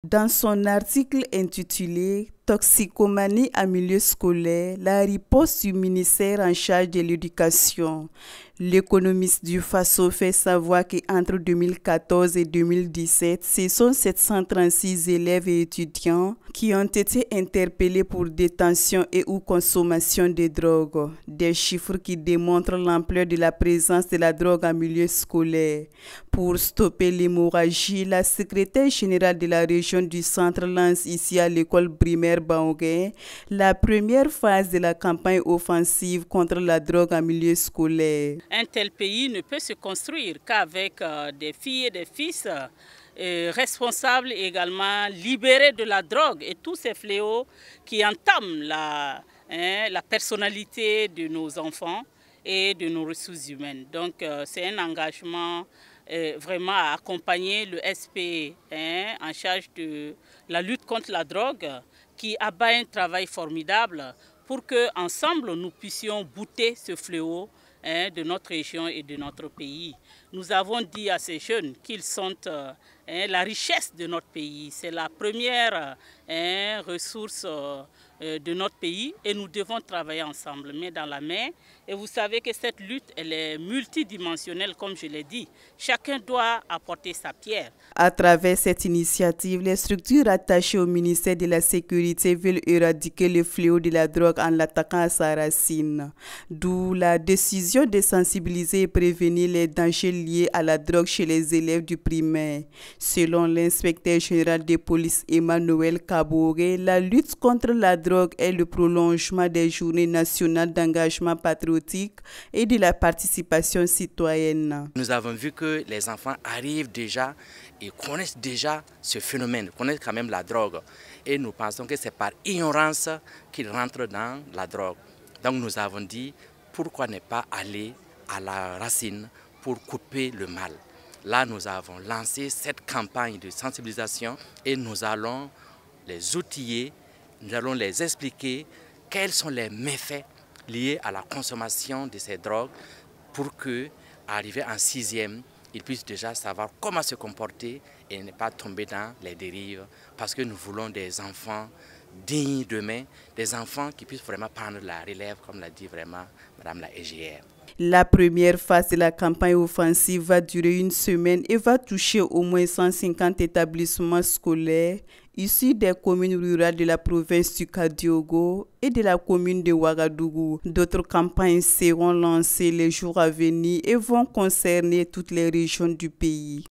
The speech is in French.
Dans son article intitulé Toxicomanie en milieu scolaire, la riposte du ministère en charge de l'éducation, l'économiste du Faso fait savoir qu'entre 2014 et 2017, ce sont 736 élèves et étudiants qui ont été interpellés pour détention et ou consommation de drogue. Des chiffres qui démontrent l'ampleur de la présence de la drogue en milieu scolaire. Pour stopper l'hémorragie, la secrétaire générale de la région du centre lance ici à l'école primaire Baogué la première phase de la campagne offensive contre la drogue en milieu scolaire. Un tel pays ne peut se construire qu'avec des filles et des fils responsables également, libérés de la drogue et tous ces fléaux qui entament la personnalité de nos enfants et de nos ressources humaines. Donc c'est un engagement vraiment à accompagner le SP en charge de la lutte contre la drogue qui abat un travail formidable pour qu'ensemble nous puissions bouter ce fléau de notre région et de notre pays. Nous avons dit à ces jeunes qu'ils sont la richesse de notre pays. C'est la première ressource de notre pays et nous devons travailler ensemble, main dans la main. Et vous savez que cette lutte, elle est multidimensionnelle, comme je l'ai dit. Chacun doit apporter sa pierre. À travers cette initiative, les structures attachées au ministère de la Sécurité veulent éradiquer le fléau de la drogue en l'attaquant à sa racine. D'où la décision de sensibiliser et prévenir les dangers liés à la drogue chez les élèves du primaire. Selon l'inspecteur général de police Emmanuel Kaboré, la lutte contre la drogue est le prolongement des journées nationales d'engagement patriotique et de la participation citoyenne. Nous avons vu que les enfants arrivent déjà et connaissent déjà ce phénomène, connaissent quand même la drogue. Et nous pensons que c'est par ignorance qu'ils rentrent dans la drogue. Donc nous avons dit, pourquoi ne pas aller à la racine pour couper le mal. Là, nous avons lancé cette campagne de sensibilisation et nous allons les outiller, nous allons les expliquer quels sont les méfaits liés à la consommation de ces drogues pour que, arrivé en 6e, ils puissent déjà savoir comment se comporter et ne pas tomber dans les dérives. Parce que nous voulons des enfants dignes demain, des enfants qui puissent vraiment prendre la relève, comme l'a dit vraiment Madame la EGR. La première phase de la campagne offensive va durer une semaine et va toucher au moins 150 établissements scolaires issus des communes rurales de la province du Kadiogo et de la commune de Ouagadougou. D'autres campagnes seront lancées les jours à venir et vont concerner toutes les régions du pays.